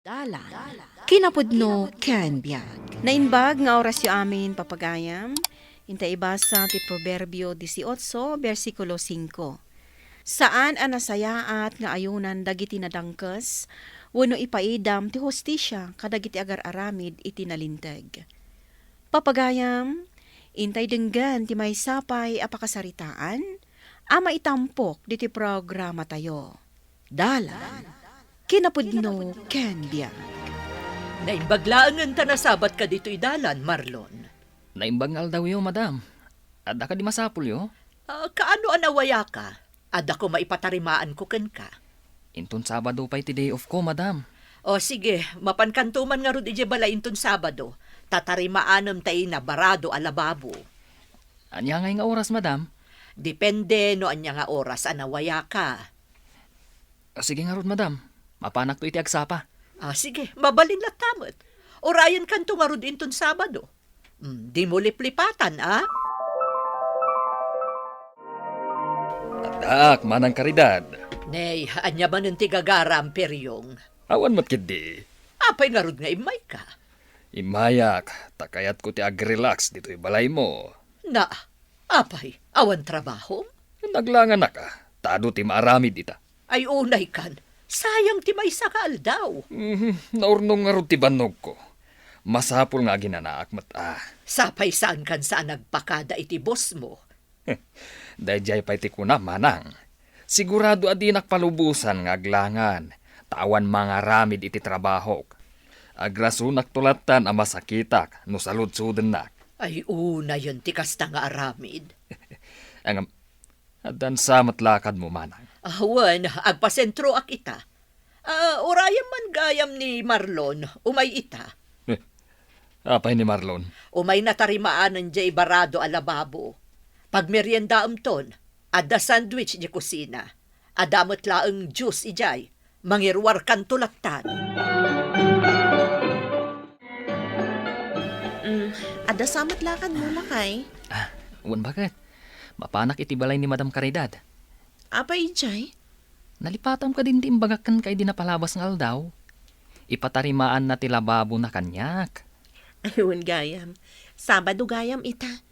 Dala. Kinapudno ken biag. Nainbag nga oras yu amin papagayam, inta ibasa ti Proverbio 18, versikulo 5. Saan anasayaat nga ayunan dagiti nadangkes, wenno ipaidam ti hostisya kadagiti agar-aramid iti nalinteg. Papagayam, intay denggan ti may sapay apakasaritaan, ama itampok diti programa tayo. Dala. Kinapudno ken biag. Naimbaglaangan ta na sabat ka dito idalan, Marlon. Naimbangal daw yo, madam. Adda ka di masapul yo. Kaano anawaya ka? Ada ko maipatarimaan ko ken ka. Inton Sabado pa'y ti day off ko, madam. O sige, mapankantuman nga rod ije bala inton Sabado. Tatarimaanem tayo na barado alababo. Anya ngay nga oras, madam? Depende no anya nga oras anawaya ka. Sige nga rod, madam. Mapanak to iti agsapa. Sige, mabalin latamot. Orayan kanto nga rod inton Sabado. Di mo liplipatan, Adak, manang karidad. Nay, anya ba ng tigagara ang peryong? Awan matkidi. Apay nga rod nga imay ka. Imayak, takayat ko ti ag-relax dito balay mo. Na, apay, awan trabaho? Naglangan na ka. Tado ti maaramid ita. Ay unay kan, sayang ti may sakal daw. Naurnong nga rod ti banog ko. Masapul nga ginanaak Sapay saan kan saan nagpakada iti boss mo. Dayjay pa'y ti kuna, manang. Sigurado adi nakpalubusan nga aglangan. Tawan mga ramid iti trabaho. Agrasunak tulatan ang masakitak no saludsuden nak. Ay una yun ti kasta nga aramid. Ang adan sa matlakad mo, manang. Awan, agpasentro ak ita. Urayam man gayam ni Marlon, umay ita. Apay ni Marlon. Umay natarimaanan jay barado alababo. Pag merienda ton, ada sandwich di kusina. Adamot laeng juice ijay, mangirwar kan tulatan. Ada samat lakad mo lakay. Uwan bakit? Mapanak iti balay ni Madam Caridad. Apa ijay? Nalipatam ka din ti imbagakan kay dinapalabas ng aldaw. Ipatarimaan na ti lababo na kanyak. Ayun, gayam. Sabado gayam ita.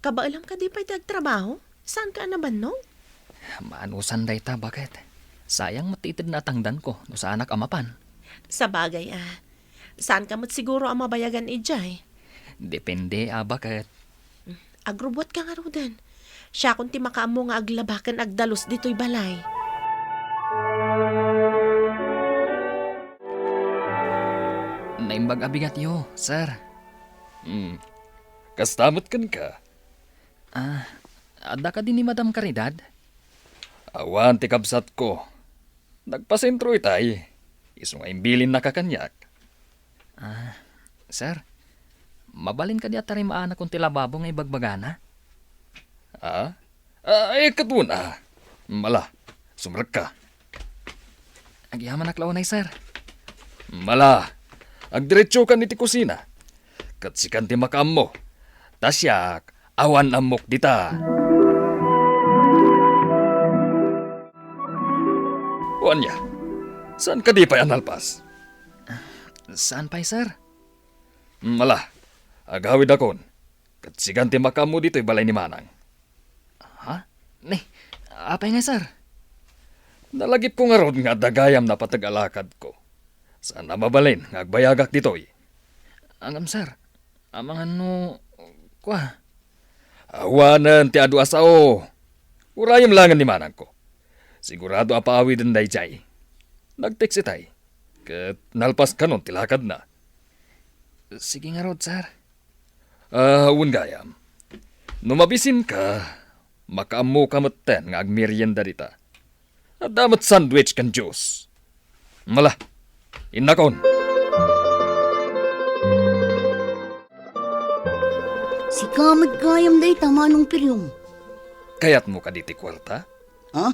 Kabaalam ka di pa trabaho? Saan ka naman, no? Maanusan day ta, bakit? Sayang matitid na tangdan ko no sa anak amapan. Sa bagay, saan ka mat siguro ang mabayagan ijay? Depende, bakit? Agrobot ka nga rudan. Siya kung ti makaamo nga aglabakan agdalos dito'y balay. Naimbag abigat yo, sir. Kastamot kan ka. Ada ka din ni Madam Caridad? Awan ti kabsat ko. Nagpasentro itay. Iso nga imbilin na kakanyak. Sir, mabalin ka di at tarimaan akong tilababo nga ibagbagana? Katuna. Mala, sumrag ka. Agyaman naklaunay, sir. Mala, agdiretso ka ni ti kusina. Katsikan ti makam mo. Tasyak, awan amok dita. Wanya, saan ka di pa analpas? Saan pa'y, sir? Mala, agawid akon. Katsikan ti makam mo dito'y balay ni Manang. Apay nga, sir? Nalagip ko nga rod nga dagayam na patag-alakad ko. Sana mabalin nga agbayagak dito'y. Angam, sir. Amang ano... Kwa? Awanan ti adu asao. Urayam langan ni Manang ko. Sigurado apaawi din day jay. Nag-text itay. Kat nalpas ka nun tilakad na. Sige nga, rod, sir. Uwan gayam. Numabisin ka, makaamo ka maten nga agmerienda dita. At damat sandwich kan juice. Mala, inakon. Si kamad kayam day tamanong piryong. Kayat mo ka diti kwarta? Ha?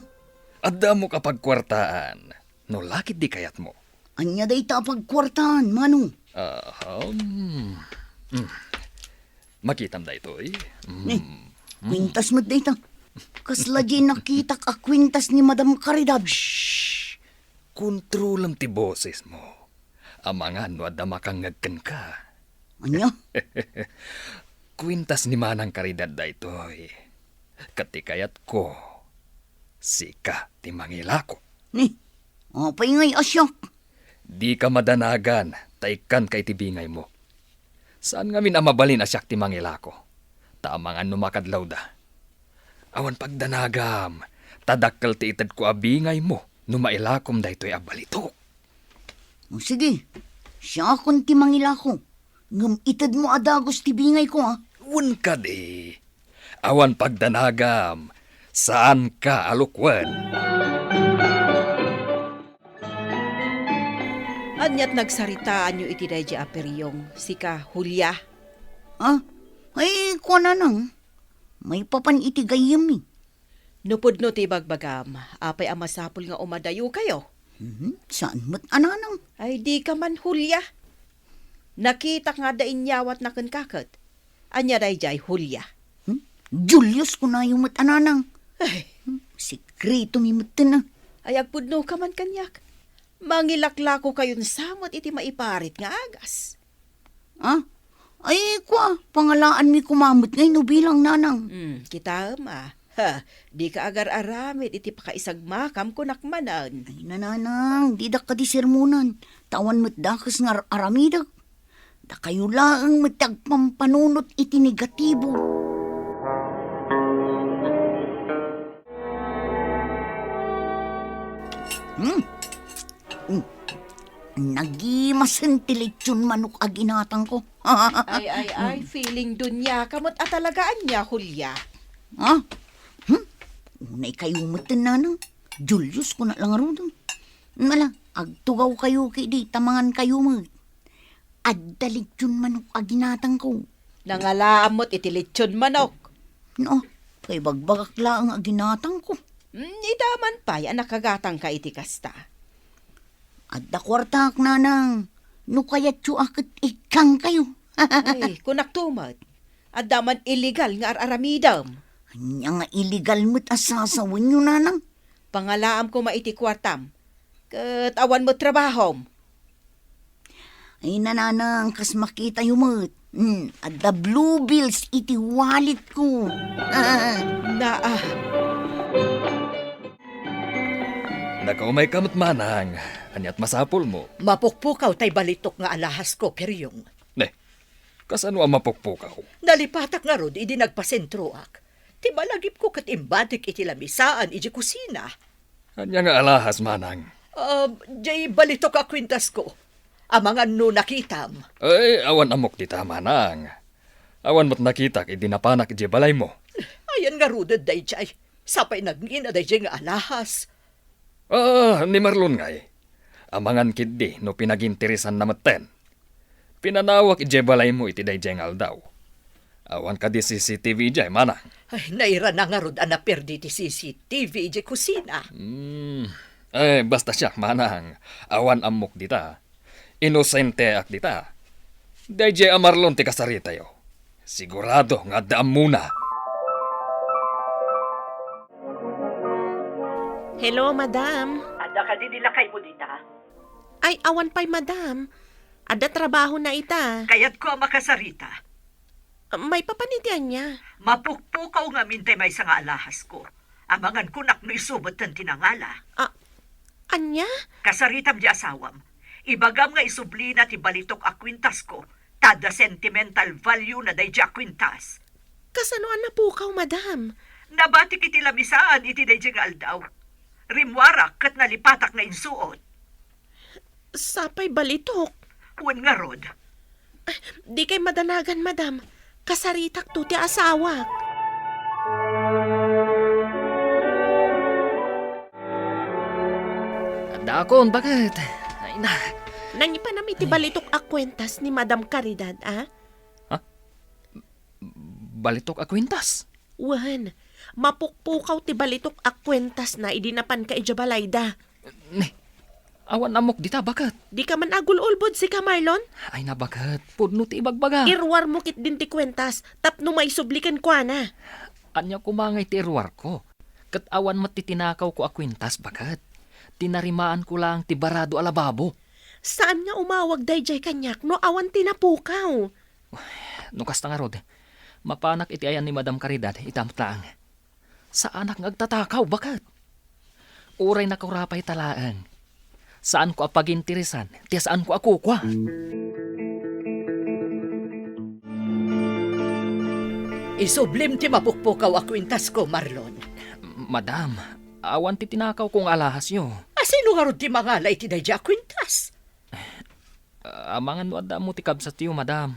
Adda mo kapag kwartaan. No lakit di kayat mo. Anya day tapagkwartaan, manong. Makitam da ito eh. Kwintas mo day ta. Kasla di nakitak a kwintas ni Madam Caridad. Kontrolam ti boses mo. Amangan no adda makangagkan ka. Anya? Kwintas ni Manang Karidad da itoy. Katikayat ko, sika ti mangilako. Ni, apay ngay asyak. Di ka madanagan, taikan kay tibingay mo. Saan nga min amabalin asyak ti mangilako? Taamangan numakadlaw da. Awan pagdanagam, tadakkel ti itad ko abingay mo, numailakom da ito'y abalitok. O sige, siya akong timangila ko. Ngam itad mo adagos tibingay ko ha. Un ka di. Awan pagdanagam, saan ka alukwan? Anyat nagsaritaan nyo iti day aperyong, sika Hulya. Ha? Ay, kuha na nang. May papan iti gayam eh. Nupod no ti bagbagam, apay amasapol nga umadayo kayo. Saan mo't ananang? Ay di ka man Hulya. Nakita nga da inyawat na kankakot. Anya day jay Hulya. Julius ko na yung mo't ananang. Ay, Sikreto mi mo't na. ay agpudno ka man kanyak. Mangilaklako kayon samot iti maiparit nga agas. Ha? Ay, kuha. Pangalaan mi kumamot ngay no bilang nanang. Kita ma. Ha, di ka agar aramid iti pakaisagmakam kunakmanan. Ay, nananang. Di da ka di sermonan. Tawan mo't dakas nga aramidag. Da kayo lang matagpampanunot iti negatibo. Nagimasan tilitsyon manok aginatang ko. Ay, feeling dunya kamot at talagaan niya, Hulya. Ha? Unay kayo matan nanang. Julius ko na lang arudong. Mala, agtugaw kayo kay di tamangan kayo mo. Addalit yun manok aginatang ko. Nangalaamot iti lechon manok. No, kay bagbagak lang ang aginatang ko. Idaman pa, yan nakagatang ka iti kasta. Adda kwartak nanang. No kaya't yu akit ikang kayo. Ay, kunak tumad. Adaman illegal nga araramidam. Anya nga illegal mo't asasawin nyo nanang. Pangalaam ko maiti kwartam. Kat awan mo trabahom. Ay nananang kas makita yu mo't. Adda blue bills iti wallet ko. Nakaumay kamot Manang, anyat masapol mo. Mapukpukaw tay balitok nga alahas ko, Peryong. Ne, kasano ang mapukpukaw? Nalipatak nga rod, idi nagpasentroak. Ti malagip ko kat imbatik iti lamisaan, iti kusina. Anya nga alahas Manang. Jay balitok a kwintas ko. Amangan no nakitam. Ay, awan amok dita Manang. Awan mo't nakita kay dinapanak iti balay mo. Ayan nga rudod day jay. Sapay nagngin day jay nga alahas. Ni Marlon ngay. Amangan kiddi no pinaginteresan na maten. Pinanawak iti balay mo iti dayjay nga aldaw. Awan ka di CCTV jay Manang. Ay, naira na nga rod anaperdi ti CCTV iti kusina. Basta siya Manang. Awan amok dita. Inosente ak dita. Dayjay amarlon ti kasarita yo. Sigurado nga daam muna. Hello, madam. Ada ka di nilakay mo dita. Ay, awan pa'y madam. Ada trabaho na ita. Kaya't ko ang makasarita. May papanitian niya. Mapukpukaw nga mintay may nga alahas ko. Amangan kunak no isubot ng tinangala. Anya? Kasaritam di asawam. Ibagam nga isublina ti balitok a kwintas ko. Tada sentimental value na day di a kwintas. Kasanoan na pukaw, madam? Nabatik iti lamisaan iti day di nga aldaw. Rimwarak kat nalipatak na insuot. Sapay balitok. Uwan nga rod. Di kay madanagan, madam. Kasaritak to ti asawak. Dakon, bakit? Ay na. Nangipa namin ti balitok a kwentas ni Madam Caridad, ah? Balitok a kwintas. Wan, mapukpukaw ti balitok a kwentas na idinapan ka ijabalayda. Ne, awan amok dita, bakit? Di ka man agul-ulbod si ka, Marlon? Ay na, bakit? Pudno ti ibagbaga. Irwar mo kit din ti kwentas, tapno may sublikan kwa na. Anya kumangay ti irwar ko. Kat awan matitinakaw ko a kwintas, bakit? Tinarimaan ko lang ti barado alababo. Saan nga umawag dayjay kanyak no awan tinapukaw? Nukas na nga rod, mapanak iti ayan ni Madam Caridad, itamtlaang. Sa anak ngagtatakaw, bakat? Uray na kurapay talaang. Saan ko apagintirisan, tiya saan ko akukwa? Isublim ti mapukpukaw a kwintas ko, Marlon. Madam, awan ti tinakaw kong alahas yo. Asino nga ron ti mangalay ti dayjay a kwintas? Amangan no adda mo ti kabsat yo, madam.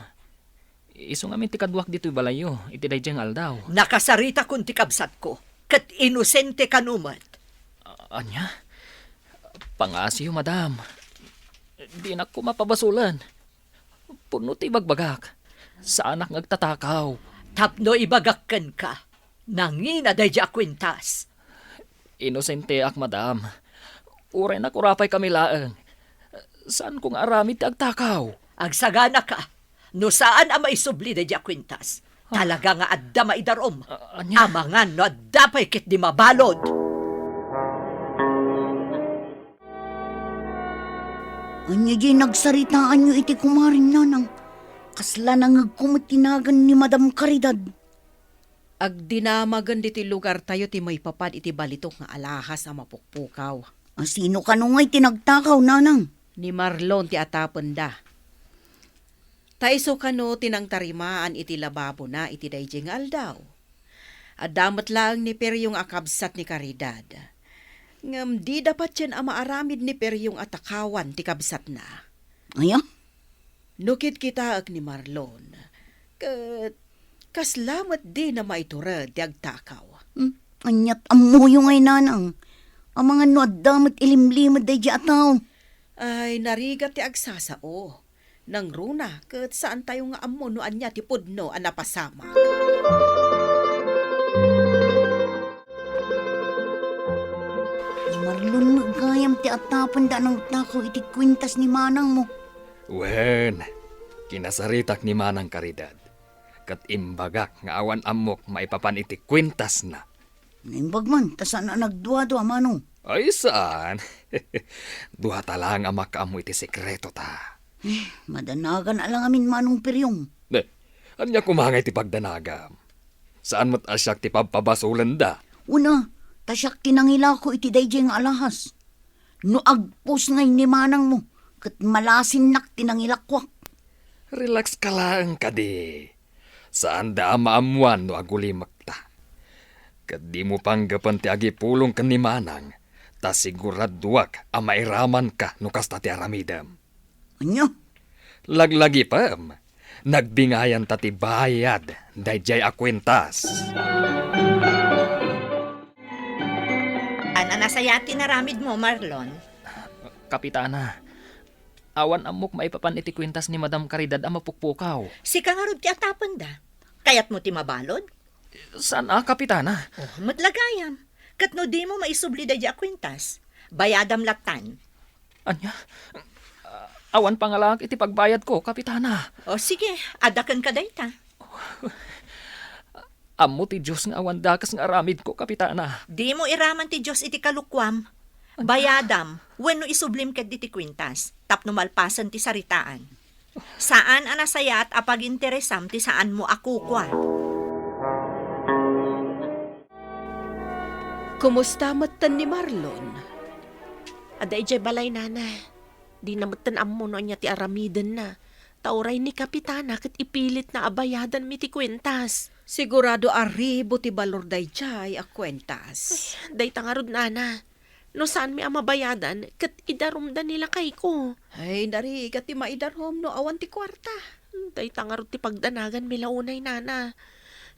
Iso nga min ti kadwak dito'y balayo, iti dayjay aldaw. Nakasarita kun ti kabsat ko, kat inosente kanumat. Anya? Pangasiyo, madam. Di na ko mapabasulan. Puno ti bagbagak. Sa anak ngagtatakaw. Tapno ibagakken ka. Nangina dayjay a kwintas. Inosente ak, madam. Uray na kurapay kami laeng. Saan kong aramid ti agtakaw? Agsagana ka. No saan ang maisubli dayjay a kwintas? Talaga nga adda maidarom. Anya? Amangan no adda pa'y kit di mabalod. Anya di nagsaritaan nyo iti kumaring nanang. Kasla nang agkumatinagan ni Madam Caridad. Agdinamagan diti lugar tayo ti may papad iti balitok nga alahas a mapukpukaw. Sino ka nung ay tinagtakaw, nanang? Ni Marlon ti atapen da. Taiso kano tinang tarimaan iti lababo na iti dayjay nga aldaw. Adamat lang ni Peryong akabsat ni Caridad. Ngam di dapat yan amaaramid ni Peryong atakawan ti kabsat na. Aya? Nukit kita ag ni Marlon. Kaslamat di na maiturad ti agtakaw. Anyat amuyo ngay nanang. Ang mga nuaddamat ilimlimad day di ataw. Ay narigat ti agsasao. Nang runa, kat saan tayo nga amo no anya ti pudno a napasama. Marlon magayam ti atapan da ng takaw iti kwintas ni manang mo. Wen, kinasaritak ni Manang Caridad. Kat imbagak nga awan amok maipapan iti kwintas na. Naimbag man, tasan na nagduwa-duwa manong. Ay saan? Duha talang amak amo iti sekreto ta. Madanagan alang amin manong Peryong. Anya kumangay ti pagdanagam. Saan mo't asyak ti pagpabasulan da? Una, tasyak tinangila ko iti dayjay nga alahas. No agpos ngay ni manang mo, kat malasin nak tinangilakwak. Relax ka lang, kadi. Saan da maamuan no agulimak ta? Kat di mo panggapan ti agipulong ka ni Manang, ta siguraduak a mairaman ka no kasta ti aramidam. Anya? Laglagi pam, nagbingayan ta ti bayad, dayjay a kwintas. Ana nasayati na ramid mo, Marlon. Kapitana, awan amok maipapan iti kwintas ni Madam Caridad a mapukpukaw. Si kangarod ti atapan da. Kayat mo ti mabalod? Saan kapitana? Oh, matlagayam. Kat no di mo maisubli dayjay a kwintas. Bayadam latan. Anya? Awan pangalak iti pagbayad ko, kapitana. O sige, adakan ka dayta. Amo ti Diyos nga awan dakas nga aramid ko, kapitana. Di mo iraman ti Diyos iti kalukwam. Bayadam, wenno isublim ket diti kwintas, tapno malpasan ti saritaan. Saan anasayat apag interesam ti saan mo akukwa? Kumusta matan ni Marlon? Aday jay balay nana. Di namatan ammo no anya ti aramiden na. Tauray ni kapitana kat ipilit na abayadan mi ti kwentas. Sigurado arribo ti balor dayjay a kwentas. Day tangarod nana. No saan mi amabayadan kat idarumdan nila kay ko. Ay, nari, ti maidarhom no awan ti kwarta. Day tangarod ti pagdanagan mi launay nana.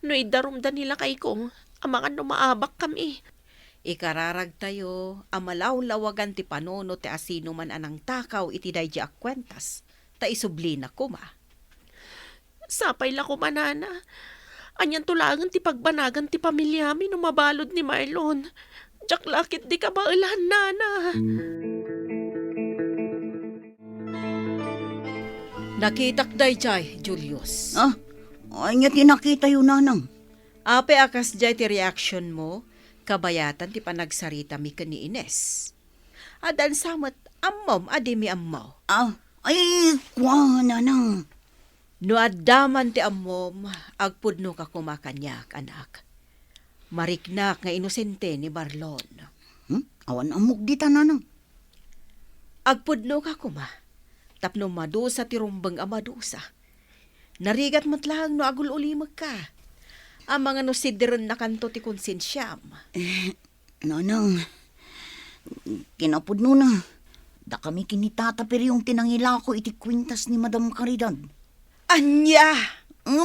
No idarumdan nila kay ko, amangan no maabak kami. Ikararag tayo, amalaw-lawagan ti panono ti asino man anang takaw iti dayjay a kwentas. Ta isubli na kuma. Sapay la ko manana. Anyan tulangan ti pagbanagan ti pamilya mi no mabalod ni Marlon. Diyak lakit di ka ba ilahan, nana? Nakitak dayjay, Julius. Anya tinakita yun nanang. Ape akas jay ti reaction mo, kabayatan ti panagsarita mi ken ni Ines. Adan samet Ammom, adi mi ammaw. Ay, kwa nanang. No adaman ti ammom, agpudno ka kumakanyak, anak. Mariknak nga inosente ni Marlon. Awan amok dita nanang. Agpudno ka kuma. Tapno madusa ti rumbang amadusa. Narigat matlang no agul-ulimag ka. Ang mga no sidiron na kanto ti konsensyam. Nanang, kinapudno na. Da kami kinitatapir yung tinangila ko iti kwintas ni Madam Caridad. Anya!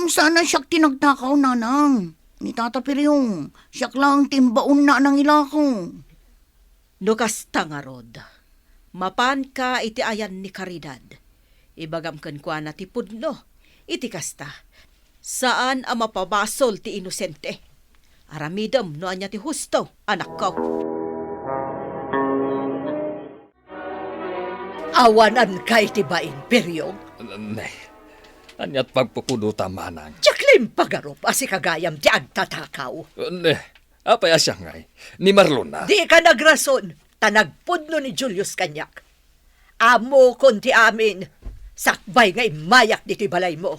Sana siyak tinagtakaw, nanang. Nitatapir yung siyak lang timbaon na nang ila ko. No kasta nga rod. Mapan ka iti ayan ni Caridad. Ibagam kan kwa na ti pudno. Iti kasta. Saan ang mapabasol ti inosente? Aramidam no anya ti husto, anak ko. Awanan kay ti bain, peryong. Ne, anyat pagpukuduta manang. Jaklim pagarup, asi kagayam ti agtatakaw. Ne, apay asya ngay, ni Marlon na. Di ka nagrason, tanagpudno ni Julius kanyak. Amo konti amin, sakbay nga imayak di ti balay mo.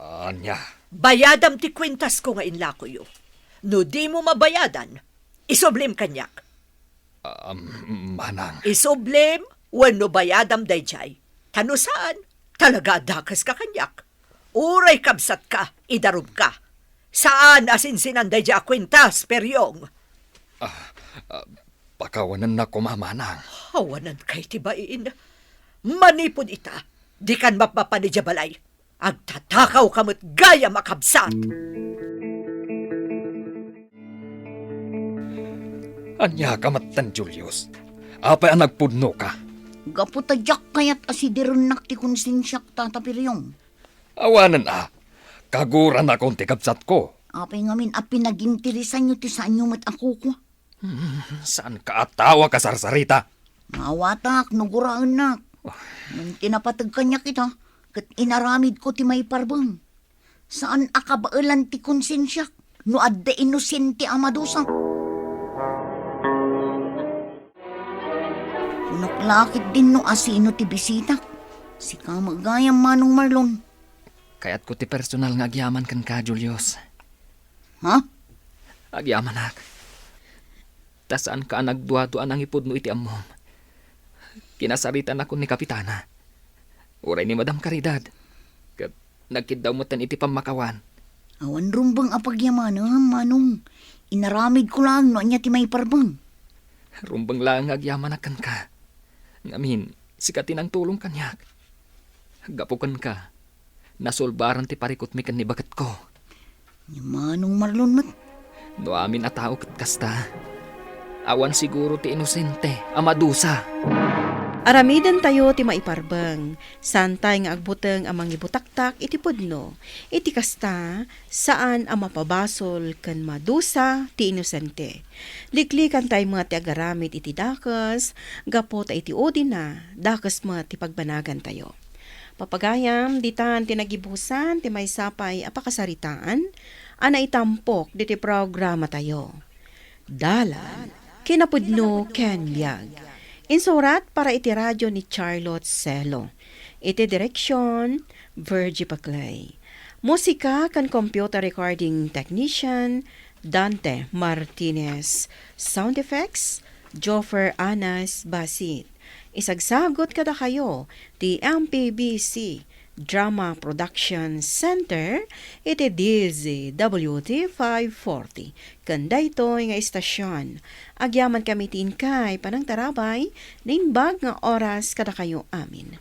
Anya, Bayadam ti kwintas ko nga inlako yo. No di mo mabayadan, isublim kanyak. manang. Isublim, wano bayadam dayjay. Tano saan? Talaga dakas ka kanyak. Uray kabsat ka, idarub ka. Saan asinsinan dayjay kwintas, peryong? Pakawanan na kumamanang. Hawanan kay tibain. Manipod ita, di kan mapapanidya balay. Agtatakaw kamot gaya makabsat. Anya kamatan, Julius. Apay ang nagpudno ka. Gaputadyak kayat asidiron nak ti konsensyak tatapir yung. Awanan kaguran akong tikabsat ko. Apay ngamin pinagintirisan nyo ti saan nyo mat ako ko. Saan ka atawa ka sarsarita? Mawatak, naguraan nak. Nung tinapatag kanya kita, kat inaramid ko ti may parbang. Saan akabailan ti konsensyak, no adda inosente amadusa. Naklakit din no asino ti bisita. Si kamagayang Manong Marlon. Kaya't ko ti personal nga agyaman kan ka, Julius. Ha? Agyaman ak. Ta saan ka nagduwa-duan ang ipod mo iti amom. Kinasaritan ako ni Kapitana. Uray ni Madam Caridad. Kat nagkidaw mo tan iti pamakawan. Awan rumbang apagyaman, Manong. Inaramid ko lang no anya ti may parbang. Rumbang lang agyaman akan ka. Ngamin, sikatin ang tulong kanyak. Gapukan ka. Nasulbaran ti parikot mi kan ni bagat ko. Ni Manong Marlon mat. No amin atao kat kasta. Awan siguro ti inosente, amadusa. Aramidan tayo ti maiparbang, santay nga agbuteng amang ibutaktak iti pudno, iti kasta saan ang mapabasol kan madusa ti inosente. Liklikan tayo mga ti agaramit iti dakas, gapot iti odina, dakas mga ti pagbanagan tayo. Papagayam, ditan tinagibusan ti may sapay apakasaritaan, ana itampok diti programa tayo. Dalan, kinapudno ken biag. Insurat para iti radyo ni Charlotte Celo. Iti direksyon, Virgie Paclay. Musika kan computer recording technician, Dante Martinez. Sound effects, Joffer Anas Basit. Isagsagot kada kayo, ti MPBC Drama Production Center, iti DZWT 540. Kanda ito nga istasyon. Agyaman kami tin kay panang tarabay, nimbag nga oras kada kayo amin.